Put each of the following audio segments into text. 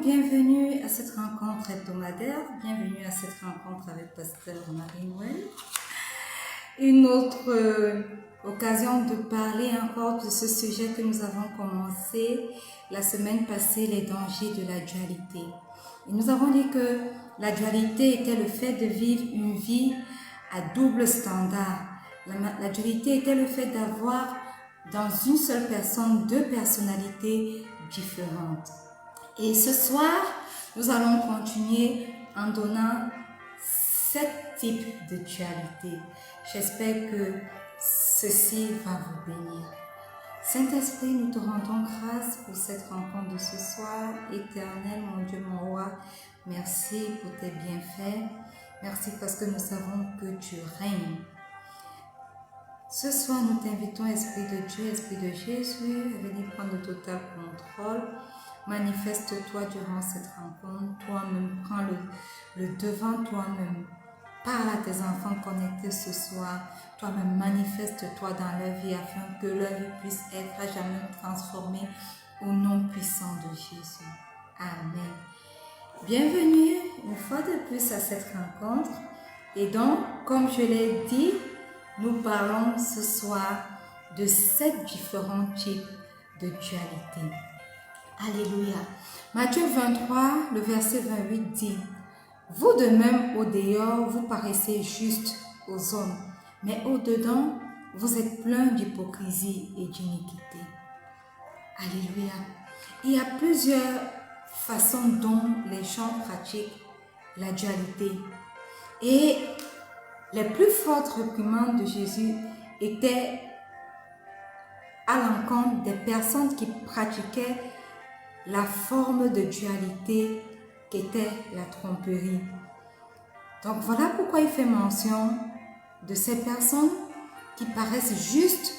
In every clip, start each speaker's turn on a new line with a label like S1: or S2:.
S1: bienvenue à cette rencontre hebdomadaire, bienvenue à cette rencontre avec Pasteur Marie-Noël. Une autre occasion de parler encore de ce sujet que nous avons commencé la semaine passée, les dangers de la dualité. Et nous avons dit que la dualité était le fait de vivre une vie à double standard. La dualité était le fait d'avoir dans une seule personne deux personnalités différentes. Et ce soir, nous allons continuer en donnant 7 types de dualité. J'espère que ceci va vous bénir. Saint-Esprit, nous te rendons grâce pour cette rencontre de ce soir. Éternel, mon Dieu, mon roi, merci pour tes bienfaits. Merci parce que nous savons que tu règnes. Ce soir, nous t'invitons, Esprit de Dieu, Esprit de Jésus, à venir prendre le total contrôle. Manifeste-toi durant cette rencontre. Toi-même, prends le devant, toi-même. Parle à tes enfants connectés ce soir. Toi-même, manifeste-toi dans leur vie afin que leur vie puisse être à jamais transformée au nom puissant de Jésus. Amen. Bienvenue une fois de plus à cette rencontre. Et donc, comme je l'ai dit, nous parlons ce soir de 7 différents types de dualité. Alléluia. Matthieu 23, le verset 28 dit: vous de même au dehors, vous paraissez juste aux hommes, mais au dedans, vous êtes pleins d'hypocrisie et d'iniquité. Alléluia. Il y a plusieurs façons dont les gens pratiquent la dualité. Et les plus fortes réprimandes de Jésus étaient à l'encontre des personnes qui pratiquaient la forme de dualité qu'était la tromperie. Donc voilà pourquoi il fait mention de ces personnes qui paraissent justes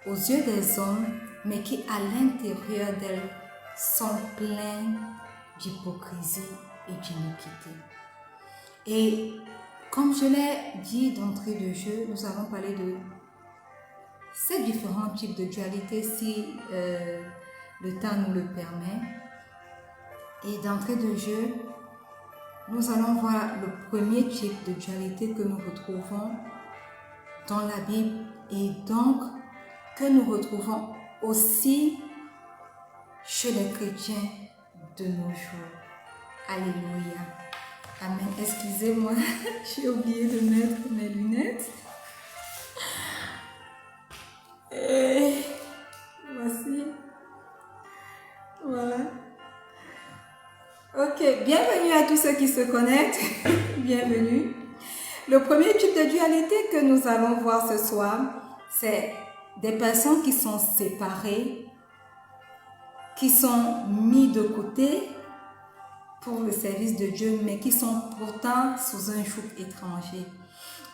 S1: aux yeux des hommes, mais qui à l'intérieur d'elles sont pleines d'hypocrisie et d'iniquité. Et comme je l'ai dit d'entrée de jeu, nous allons parler de ces différents types de dualité si le temps nous le permet. Et d'entrée de jeu, nous allons voir le premier type de dualité que nous retrouvons dans la Bible et donc que nous retrouvons aussi chez les chrétiens de nos jours. Alléluia. Amen. Excusez-moi, j'ai oublié de mettre mes lunettes. Et voici. Voilà. Ok, bienvenue à tous ceux qui se connectent. Bienvenue. Le premier type de dualité que nous allons voir ce soir, c'est des personnes qui sont séparées, qui sont mises de côté pour le service de Dieu, mais qui sont pourtant sous un joug étranger.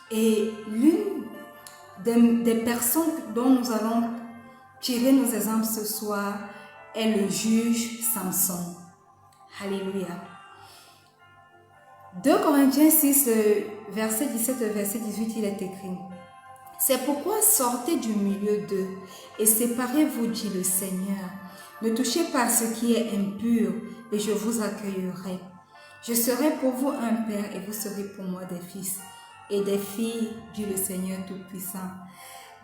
S1: Et l'une des personnes dont nous allons tirer nos exemples ce soir est le juge Samson. Alléluia. 2 Corinthiens 6, verset 17 et verset 18, il est écrit: c'est pourquoi sortez du milieu d'eux et séparez-vous, dit le Seigneur. Ne touchez pas à ce qui est impur et je vous accueillerai. Je serai pour vous un père et vous serez pour moi des fils et des filles, dit le Seigneur Tout-Puissant.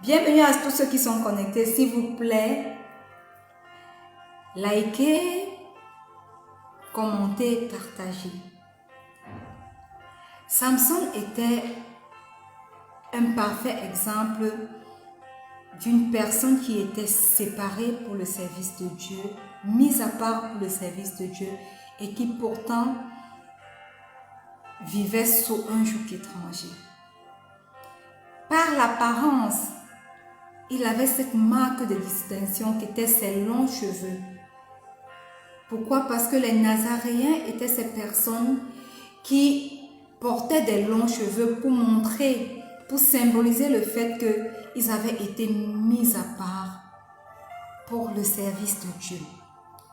S1: Bienvenue à tous ceux qui sont connectés. S'il vous plaît, likez, commentez, partagez. Samson était un parfait exemple d'une personne qui était séparée pour le service de Dieu, mise à part pour le service de Dieu et qui pourtant vivait sous un joug étranger. Par l'apparence, il avait cette marque de distinction qui était ses longs cheveux. Pourquoi? Parce que les Nazaréens étaient ces personnes qui portaient des longs cheveux pour montrer, pour symboliser le fait qu'ils avaient été mis à part pour le service de Dieu.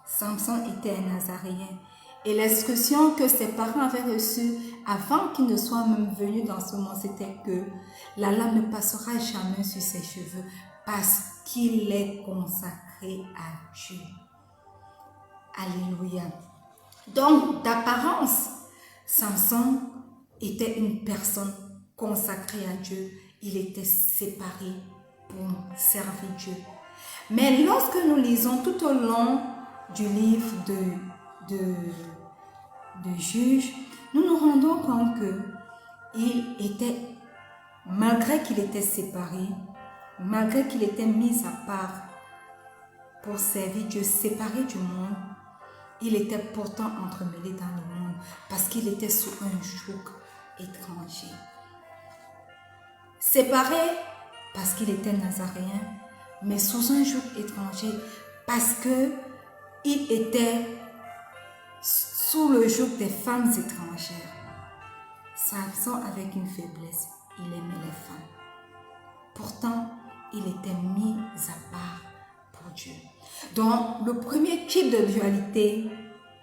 S1: Samson était un Nazaréen. Et l'instruction que ses parents avaient reçue avant qu'il ne soit même venu dans ce monde, c'était que la lame ne passera jamais sur ses cheveux parce qu'il est consacré à Dieu. Alléluia. Donc, d'apparence, Samson était une personne consacrée à Dieu. Il était séparé pour servir Dieu. Mais lorsque nous lisons tout au long du livre de Juges, nous nous rendons compte que malgré qu'il était séparé, malgré qu'il était mis à part pour servir Dieu, séparé du monde, il était pourtant entremêlé dans le monde parce qu'il était sous un joug étranger. Séparé parce qu'il était nazaréen, mais sous un joug étranger parce qu'il était sous le joug des femmes étrangères. Samson, avec une faiblesse, il aimait les femmes. Pourtant, il était mis à part pour Dieu. Donc, le premier type de dualité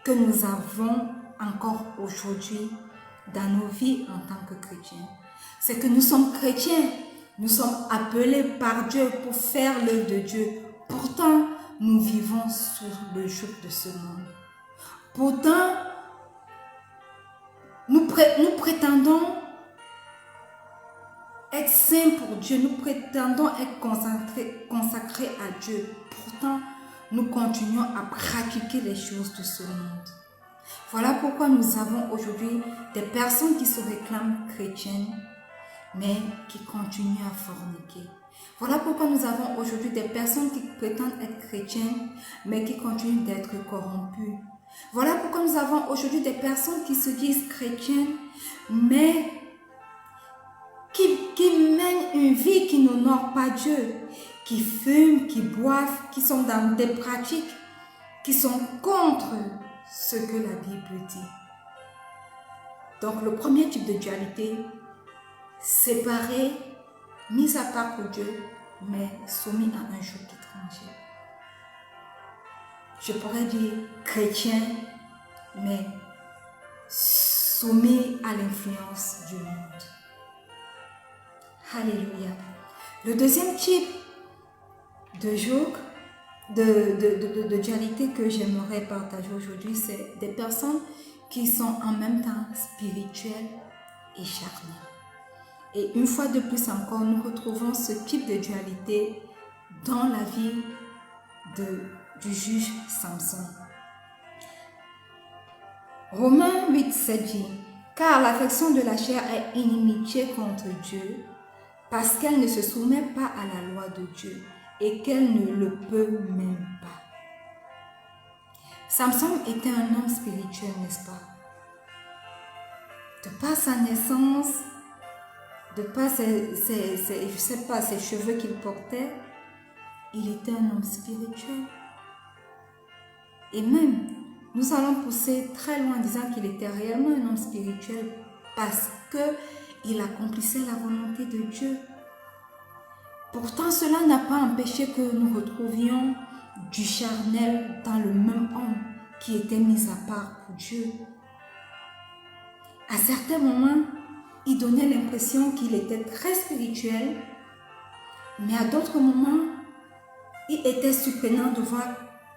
S1: que nous avons encore aujourd'hui dans nos vies en tant que chrétiens, c'est que nous sommes chrétiens, nous sommes appelés par Dieu pour faire l'œuvre de Dieu. Pourtant, nous vivons sous le joug de ce monde. Pourtant, nous prétendons être saints pour Dieu, nous prétendons être consacrés à Dieu. Pourtant, nous continuons à pratiquer les choses de ce monde. Voilà pourquoi nous avons aujourd'hui des personnes qui se réclament chrétiennes, mais qui continuent à forniquer. Voilà pourquoi nous avons aujourd'hui des personnes qui prétendent être chrétiennes, mais qui continuent d'être corrompues. Voilà pourquoi nous avons aujourd'hui des personnes qui se disent chrétiennes, mais qui mènent une vie qui n'honore pas Dieu, qui fument, qui boivent, qui sont dans des pratiques qui sont contre ce que la Bible dit. Donc le premier type de dualité, séparé, mis à part pour Dieu, mais soumis à un joug étranger. Je pourrais dire chrétien, mais soumis à l'influence du monde. Alléluia. Le deuxième type de joug, de dualité que j'aimerais partager aujourd'hui, c'est des personnes qui sont en même temps spirituelles et charnelles. Et une fois de plus encore, nous retrouvons ce type de dualité dans la vie du juge Samson. Romains 8,7 dit « Car l'affection de la chair est inimitié contre Dieu, parce qu'elle ne se soumet pas à la loi de Dieu et qu'elle ne le peut même pas. » Samson était un homme spirituel, n'est-ce pas? De par sa naissance, de par ses cheveux qu'il portait, il était un homme spirituel. Et même, nous allons pousser très loin en disant qu'il était réellement un homme spirituel parce qu'il accomplissait la volonté de Dieu. Pourtant, cela n'a pas empêché que nous retrouvions du charnel dans le même homme qui était mis à part pour Dieu. À certains moments, il donnait l'impression qu'il était très spirituel, mais à d'autres moments, il était surprenant de voir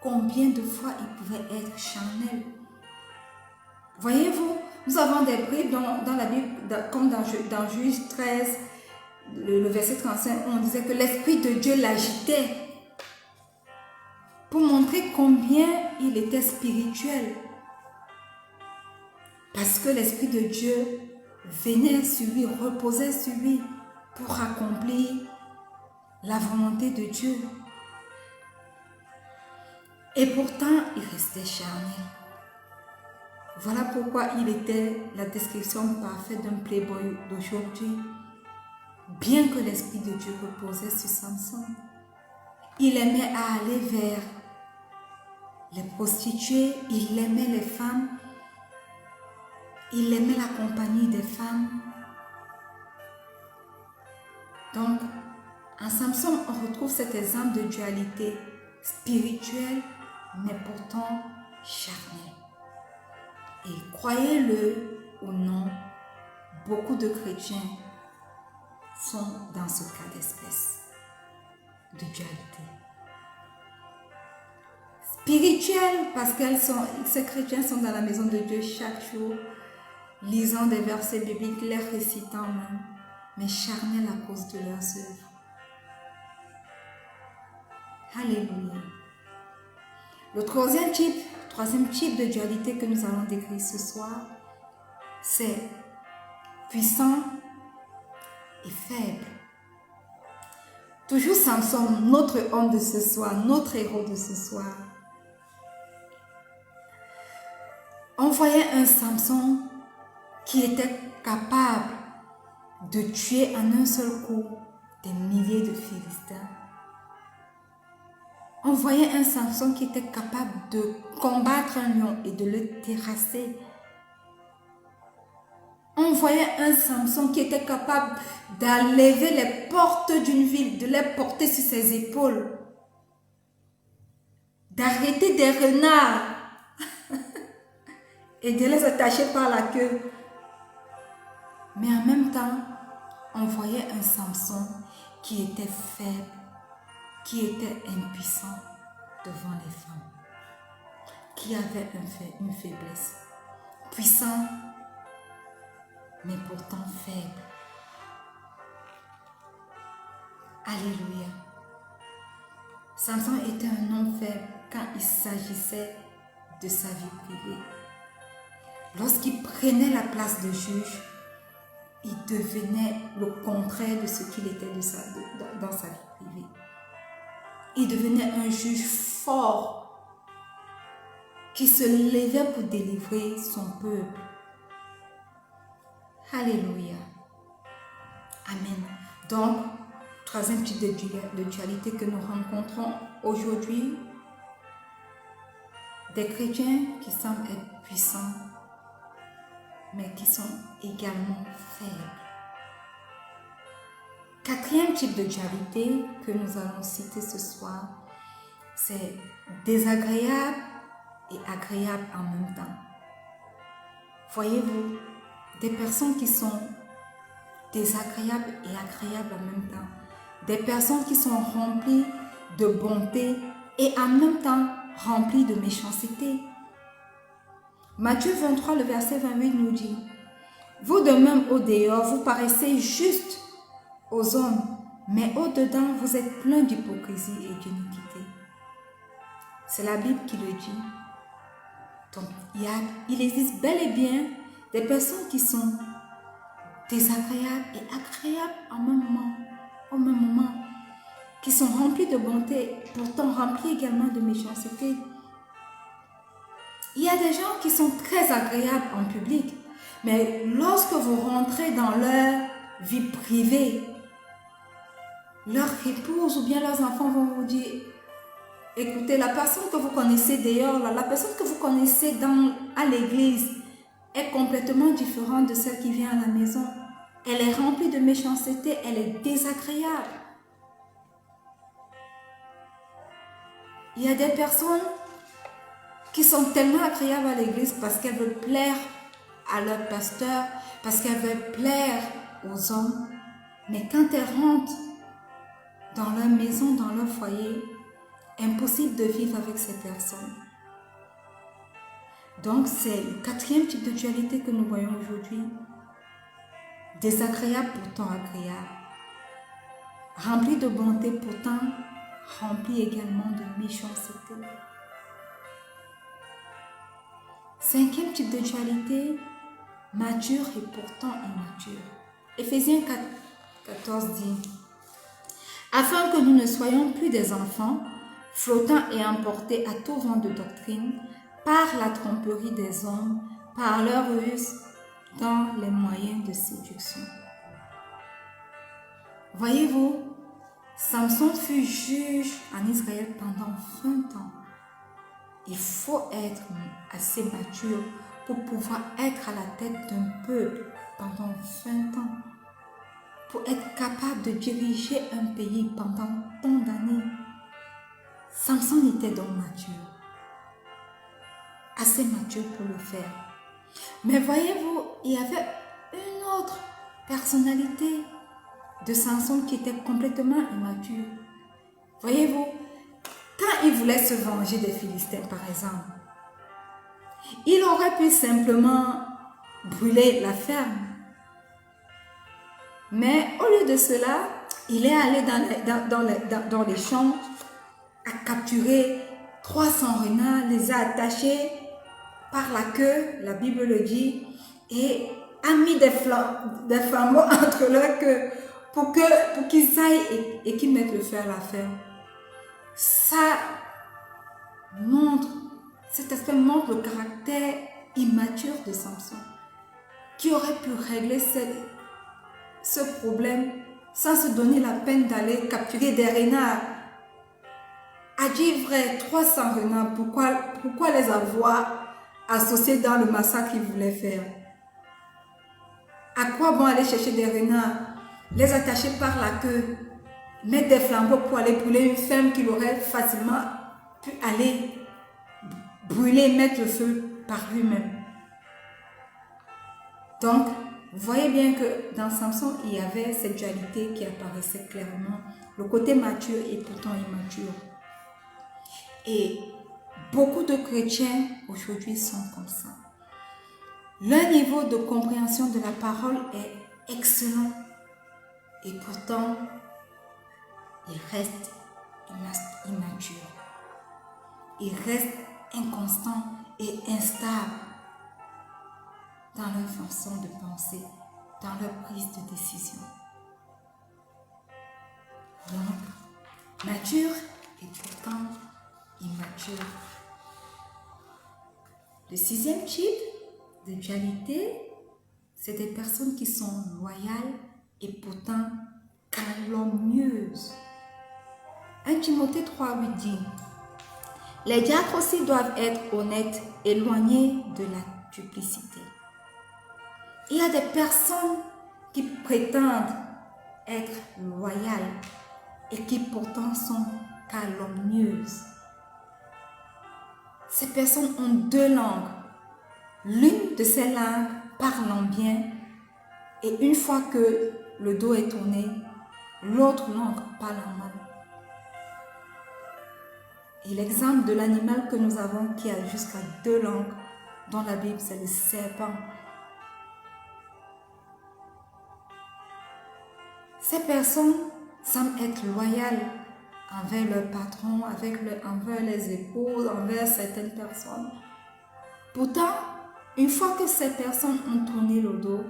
S1: combien de fois il pouvait être charnel. Voyez-vous, nous avons des bribes dans la Bible, comme dans Juge 13, le verset 35, on disait que l'Esprit de Dieu l'agitait pour montrer combien il était spirituel. Parce que l'Esprit de Dieu venait sur lui, reposait sur lui pour accomplir la volonté de Dieu. Et pourtant, il restait charnel. Voilà pourquoi il était la description parfaite d'un playboy d'aujourd'hui. Bien que l'Esprit de Dieu reposait sur Samson, il aimait aller vers les prostituées, il aimait les femmes, il aimait la compagnie des femmes. Donc, en Samson, on retrouve cet exemple de dualité spirituelle, mais pourtant charnelle. Et croyez-le ou non, beaucoup de chrétiens sont dans ce cas d'espèce de dualité. spirituelles, parce ces chrétiens sont dans la maison de Dieu chaque jour, lisant des versets bibliques, les récitant même, mais charnels à cause de leurs œuvres. Alléluia. Le troisième type de dualité que nous allons décrire ce soir, c'est puissant et faible. Toujours Samson, notre homme de ce soir, notre héros de ce soir. On voyait un Samson qui était capable de tuer en un seul coup des milliers de Philistins. On voyait un Samson qui était capable de combattre un lion et de le terrasser. On voyait un Samson qui était capable d'enlever les portes d'une ville, de les porter sur ses épaules, d'arrêter des renards et de les attacher par la queue. Mais en même temps, on voyait un Samson qui était faible, qui était impuissant devant les femmes, qui avait une faiblesse, puissant, mais pourtant faible. Alléluia. Samson était un homme faible quand il s'agissait de sa vie privée. Lorsqu'il prenait la place de juge, il devenait le contraire de ce qu'il était dans sa vie privée. Il devenait un juge fort qui se levait pour délivrer son peuple. Alléluia. Amen. Donc, troisième type de dualité que nous rencontrons aujourd'hui, des chrétiens qui semblent être puissants, mais qui sont également faibles. Quatrième type de dualité que nous allons citer ce soir, c'est désagréable et agréable en même temps. Voyez-vous, des personnes qui sont désagréables et agréables en même temps. Des personnes qui sont remplies de bonté et en même temps remplies de méchanceté. Matthieu 23, le verset 28 nous dit: vous de même au dehors, vous paraissez juste aux hommes, mais au dedans, vous êtes plein d'hypocrisie et d'iniquité. C'est la Bible qui le dit. Donc, il existe bel et bien des personnes qui sont désagréables et agréables au même moment, qui sont remplies de bonté, pourtant remplies également de méchanceté. Il y a des gens qui sont très agréables en public, mais lorsque vous rentrez dans leur vie privée, leur épouse ou bien leurs enfants vont vous dire: écoutez, la personne que vous connaissez dehors, la personne que vous connaissez à l'église est complètement différente de celle qui vient à la maison. Elle est remplie de méchanceté, elle est désagréable. Il y a des personnes qui sont tellement agréables à l'église parce qu'elles veulent plaire à leur pasteur, parce qu'elles veulent plaire aux hommes. Mais quand elles rentrent dans leur maison, dans leur foyer, impossible de vivre avec ces personnes. Donc c'est le quatrième type de dualité que nous voyons aujourd'hui. Désagréable pourtant agréable. Rempli de bonté pourtant rempli également de méchanceté. Cinquième type de dualité, mature et pourtant immature. Éphésiens 4, 14 dit: afin que nous ne soyons plus des enfants, flottant et emportés à tout vent de doctrine, par la tromperie des hommes, par leur ruse, dans les moyens de séduction. Voyez-vous, Samson fut juge en Israël pendant 20 ans. Il faut être assez mature pour pouvoir être à la tête d'un peuple pendant 20 ans. Pour être capable de diriger un pays pendant tant d'années. Samson était donc mature. Assez mature pour le faire. Mais voyez-vous, il y avait une autre personnalité de Samson qui était complètement immature. Voyez-vous, quand il voulait se venger des Philistins, par exemple, il aurait pu simplement brûler la ferme. Mais au lieu de cela, il est allé dans les champs, a capturé 300 renards, les a attachés par la queue, la Bible le dit, et a mis des flambeaux entre leurs queues pour qu'ils aillent et qu'ils mettent le feu à la ferme. Ça montre, cet aspect montre le caractère immature de Samson, qui aurait pu régler ce problème sans se donner la peine d'aller capturer des renards. A dit vrai, 300 renards, pourquoi les avoir associés dans le massacre qu'il voulait faire? À quoi bon aller chercher des renards, les attacher par la queue, mettre des flambeaux pour aller brûler une ferme qu'il aurait facilement pu aller brûler, mettre le feu par lui-même? Donc, vous voyez bien que dans Samson, il y avait cette dualité qui apparaissait clairement, le côté mature et pourtant immature. Et beaucoup de chrétiens aujourd'hui sont comme ça. Leur niveau de compréhension de la parole est excellent et pourtant, ils restent immatures. Ils restent inconstants et instables dans leur façon de penser, dans leur prise de décision. Donc, mature et pourtant immature. Le 6e type de dualité, c'est des personnes qui sont loyales et pourtant calomnieuses. 1 Timothée 3,8 dit: les diacres aussi doivent être honnêtes, éloignés de la duplicité. Il y a des personnes qui prétendent être loyales et qui pourtant sont calomnieuses. Ces personnes ont 2 langues. L'une de ces langues parlant bien, et une fois que le dos est tourné, l'autre langue parle mal. Et l'exemple de l'animal que nous avons qui a jusqu'à 2 langues dans la Bible, c'est le serpent. Ces personnes semblent être loyales envers leur patron, envers les épouses, envers certaines personnes. Pourtant, une fois que ces personnes ont tourné le dos,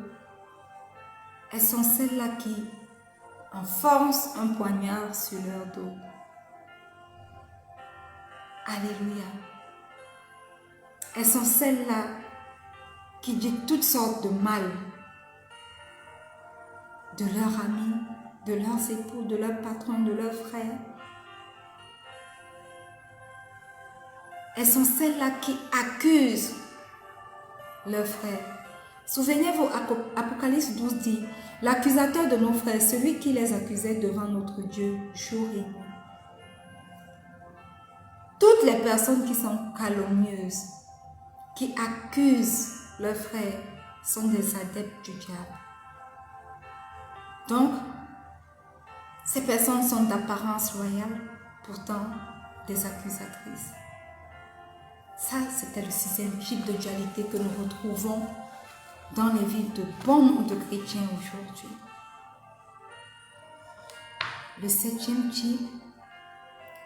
S1: elles sont celles-là qui enfoncent un poignard sur leur dos. Alléluia. Elles sont celles-là qui disent toutes sortes de mal de leurs amis, de leurs époux, de leurs patrons, de leurs frères. Elles sont celles-là qui accusent leurs frères. Souvenez-vous, Apocalypse 12 dit: l'accusateur de nos frères, celui qui les accusait devant notre Dieu jour et nuit. Toutes les personnes qui sont calomnieuses, qui accusent leurs frères, sont des adeptes du diable. Donc, ces personnes sont d'apparence loyale, pourtant des accusatrices. Ça, c'était le 6e type de dualité que nous retrouvons dans les vies de bon nombre de chrétiens aujourd'hui. Le 7e type,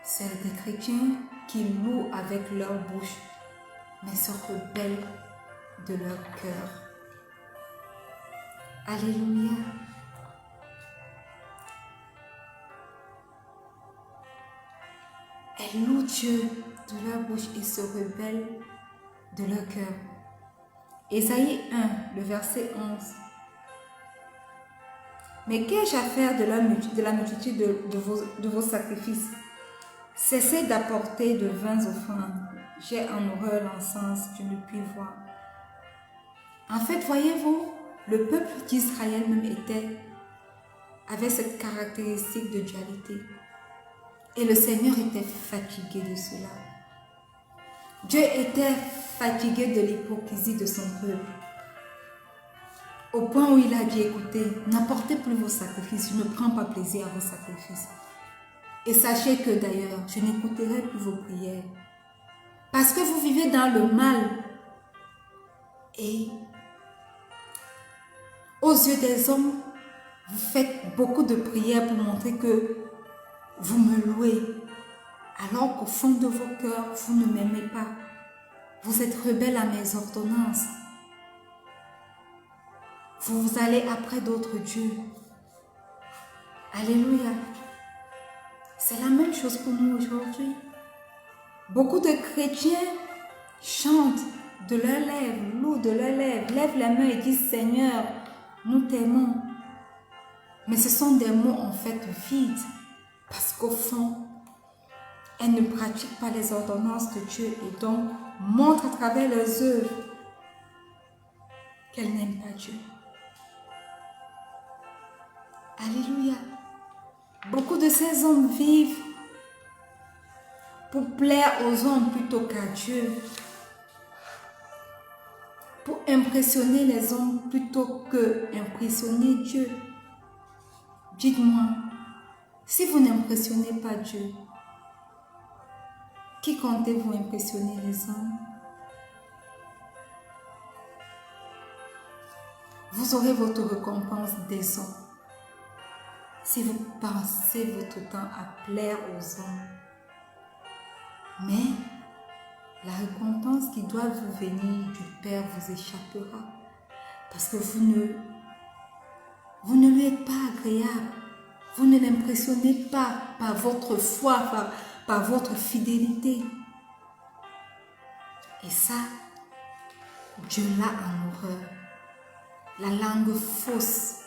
S1: c'est des chrétiens qui louent avec leur bouche, mais se rebellent de leur cœur. Alléluia. Elles louent Dieu de leur bouche et se rebellent de leur cœur. Ésaïe 1, le verset 11. Mais qu'ai-je à faire de la multitude de vos sacrifices? Cessez d'apporter de vaines offrandes. J'ai en horreur l'encens, je ne puis voir. En fait, voyez-vous, le peuple d'Israël même avait cette caractéristique de dualité. Et le Seigneur était fatigué de cela. Dieu était fatigué de l'hypocrisie de son peuple. Au point où il a dit: écoutez, n'apportez plus vos sacrifices, je ne prends pas plaisir à vos sacrifices. Et sachez que d'ailleurs, je n'écouterai plus vos prières. Parce que vous vivez dans le mal. Et aux yeux des hommes, vous faites beaucoup de prières pour montrer que vous me louez. Alors qu'au fond de vos cœurs, vous ne m'aimez pas. Vous êtes rebelles à mes ordonnances. Vous allez après d'autres dieux. Alléluia. C'est la même chose pour nous aujourd'hui. Beaucoup de chrétiens chantent de leurs lèvres, louent de leurs lèvres, lèvent les mains et disent Seigneur, nous t'aimons. Mais ce sont des mots en fait vides parce qu'au fond, elles ne pratiquent pas les ordonnances de Dieu et donc montrent à travers leurs œuvres qu'elles n'aiment pas Dieu. Alléluia. Beaucoup de ces hommes vivent pour plaire aux hommes plutôt qu'à Dieu. Pour impressionner les hommes plutôt que impressionner Dieu. Dites-moi, si vous n'impressionnez pas Dieu, qui comptez-vous impressionner les hommes? Vous aurez votre récompense des hommes si vous passez votre temps à plaire aux hommes. Mais la récompense qui doit vous venir du Père vous échappera parce que vous ne lui êtes pas agréable. Vous ne l'impressionnez pas par votre foi, par votre fidélité. Et ça, Dieu l'a en horreur. La langue fausse.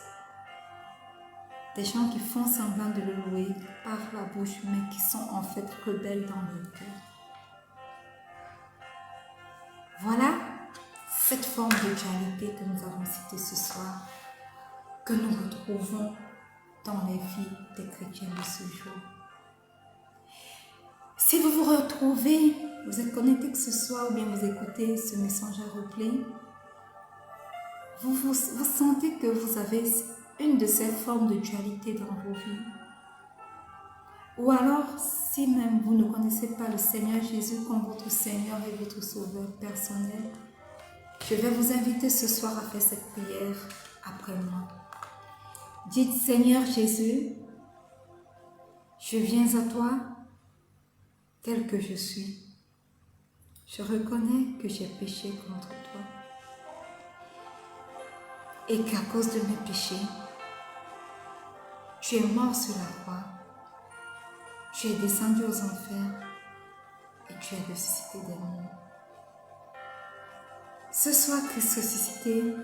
S1: Des gens qui font semblant de le louer par la bouche, mais qui sont en fait rebelles dans le cœur. Voilà cette forme de dualité que nous avons citée ce soir, que nous retrouvons dans les vies des chrétiens de ce jour. Si vous vous retrouvez, vous êtes connecté que ce soir ou bien vous écoutez ce message à replay, vous sentez que vous avez une de ces formes de dualité dans vos vies. Ou alors, si même vous ne connaissez pas le Seigneur Jésus comme votre Seigneur et votre Sauveur personnel, je vais vous inviter ce soir à faire cette prière après moi. Dites, Seigneur Jésus, je viens à toi tel que je suis. Je reconnais que j'ai péché contre toi et qu'à cause de mes péchés, tu es mort sur la croix, tu es descendu aux enfers et tu es ressuscité des morts. Ce soir, Christ ressuscité,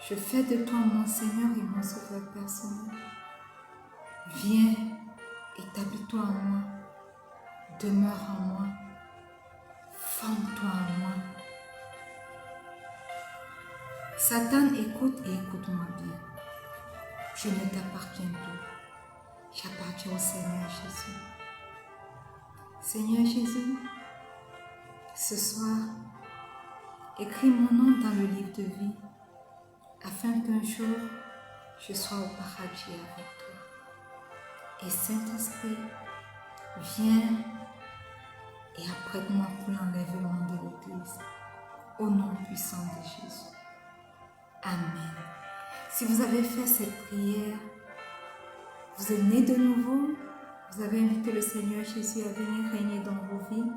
S1: je fais de toi mon Seigneur et mon Sauveur personnel. Viens, établis-toi en moi, demeure en moi, forme-toi en moi. Satan, écoute et écoute-moi bien. Je ne t'appartiens plus. J'appartiens au Seigneur Jésus. Seigneur Jésus, ce soir, écris mon nom dans le livre de vie, afin qu'un jour, je sois au paradis avec toi. Et Saint-Esprit, viens et apprête-moi pour l'enlèvement de l'Église, au nom puissant de Jésus. Amen. Si vous avez fait cette prière, vous êtes né de nouveau, vous avez invité le Seigneur Jésus à venir régner dans vos vies,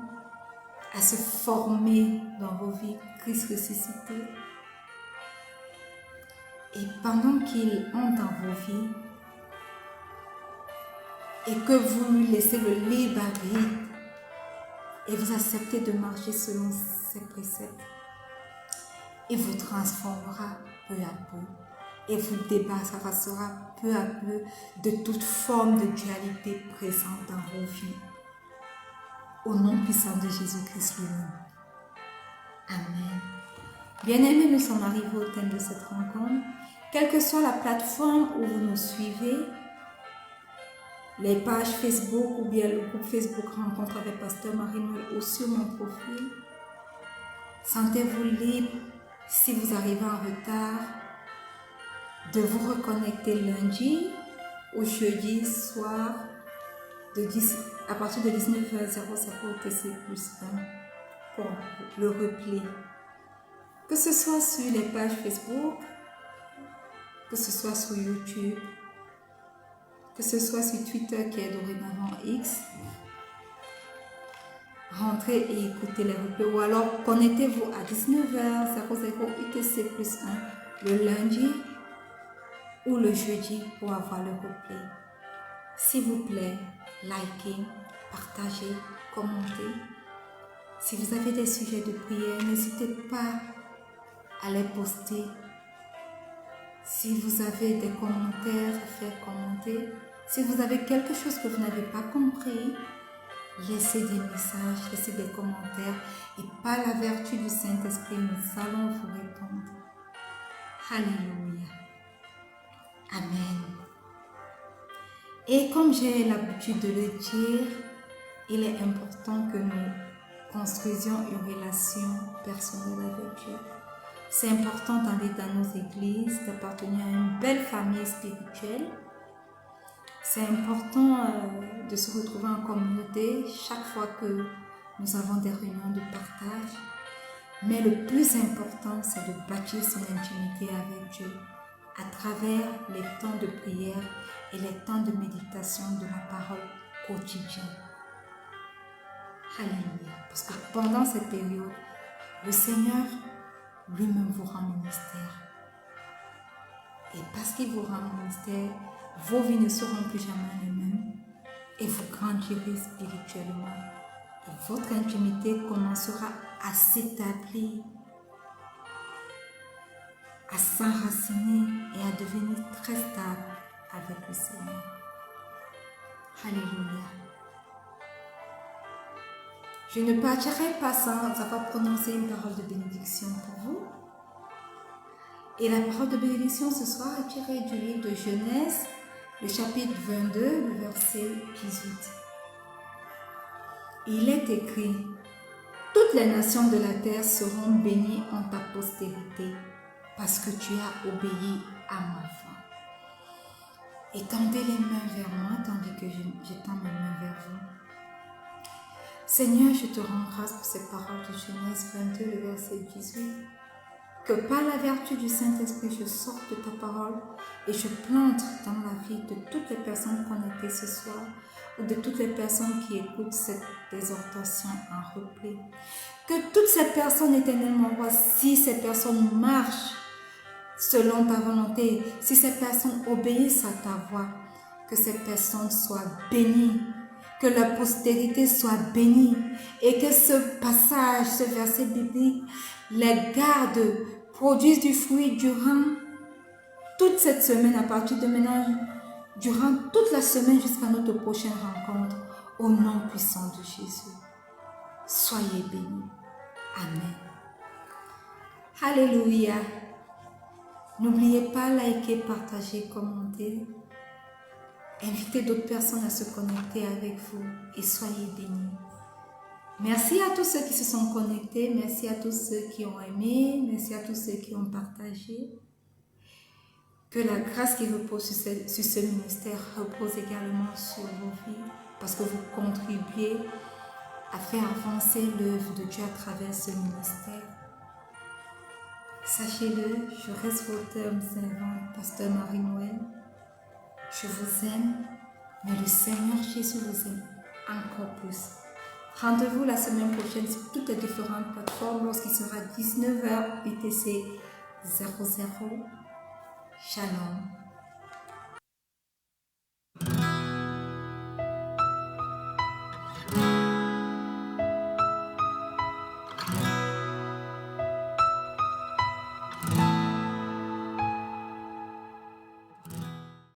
S1: à se former dans vos vies, Christ ressuscité. Et pendant qu'il entre dans vos vies, et que vous lui laissez le libre arbitre, et vous acceptez de marcher selon ses préceptes, il vous transformera peu à peu et vous débarrassera peu à peu de toute forme de dualité présente dans vos vies. Au nom puissant de Jésus-Christ lui-même. Amen. Bien-aimés, nous sommes arrivés au thème de cette rencontre. Quelle que soit la plateforme où vous nous suivez, les pages Facebook ou bien le groupe Facebook Rencontre avec Pasteur Marie-Noël ou sur mon profil, sentez-vous libre, si vous arrivez en retard, de vous reconnecter lundi ou jeudi soir à partir de 19h00 TC plus 1 pour le replay. Que ce soit sur les pages Facebook, que ce soit sur YouTube, que ce soit sur Twitter qui est dorénavant X, rentrez et écoutez les replays ou alors connectez-vous à 19h00 UTC plus 1 le lundi ou le jeudi pour avoir le replay. S'il vous plaît, likez, partagez, commentez. Si vous avez des sujets de prière, n'hésitez pas à les poster. Si vous avez des commentaires, faites commenter. Si vous avez quelque chose que vous n'avez pas compris, laissez des messages, laissez des commentaires. Et par la vertu du Saint-Esprit, nous allons vous répondre. Alléluia. Amen. Et comme j'ai l'habitude de le dire, il est important que nous construisions une relation personnelle avec Dieu. C'est important d'aller dans nos églises, d'appartenir à une belle famille spirituelle. C'est important de se retrouver en communauté chaque fois que nous avons des réunions de partage. Mais le plus important, c'est de bâtir son intimité avec Dieu à travers les temps de prière et les temps de méditation de la parole quotidienne. Alléluia. Parce que pendant cette période, le Seigneur lui-même vous rend ministère. Et parce qu'il vous rend ministère, vos vies ne seront plus jamais les mêmes et vous grandirez spirituellement. Et votre intimité commencera à s'établir, à s'enraciner et à devenir très stable avec le Seigneur. Alléluia. Je ne partirai pas sans avoir prononcé une parole de bénédiction pour vous. Et la parole de bénédiction ce soir est tirée du livre de Genèse, le chapitre 22, le verset 18. Il est écrit: toutes les nations de la terre seront bénies en ta postérité, parce que tu as obéi à ma voix. Étendez les mains vers moi, tandis que j'étends mes mains vers vous. Seigneur, je te rends grâce pour ces paroles de Genèse 22, le verset 18. Que par la vertu du Saint-Esprit, je sorte de ta parole et je plante dans la vie de toutes les personnes connectées ce soir ou de toutes les personnes qui écoutent cette exhortation en replay. Que toutes ces personnes, éternellement, si ces personnes marchent selon ta volonté, si ces personnes obéissent à ta voix, que ces personnes soient bénies, que leur postérité soit bénie et que ce passage, ce verset biblique, les garde, produisent du fruit durant toute cette semaine, à partir de maintenant, durant toute la semaine jusqu'à notre prochaine rencontre, au nom puissant de Jésus. Soyez bénis. Amen. Alléluia. N'oubliez pas, liker, partager, commenter. Invitez d'autres personnes à se connecter avec vous et soyez bénis. Merci à tous ceux qui se sont connectés, merci à tous ceux qui ont aimé, merci à tous ceux qui ont partagé. Que la grâce qui repose sur ce ministère repose également sur vos vies, parce que vous contribuez à faire avancer l'œuvre de Dieu à travers ce ministère. Sachez-le, je reste votre homme servante, Pasteur Marie-Noël. Je vous aime, mais le Seigneur Jésus vous aime encore plus. Rendez-vous la semaine prochaine sur toutes les différentes plateformes lorsqu'il sera 19h UTC 00. Shalom.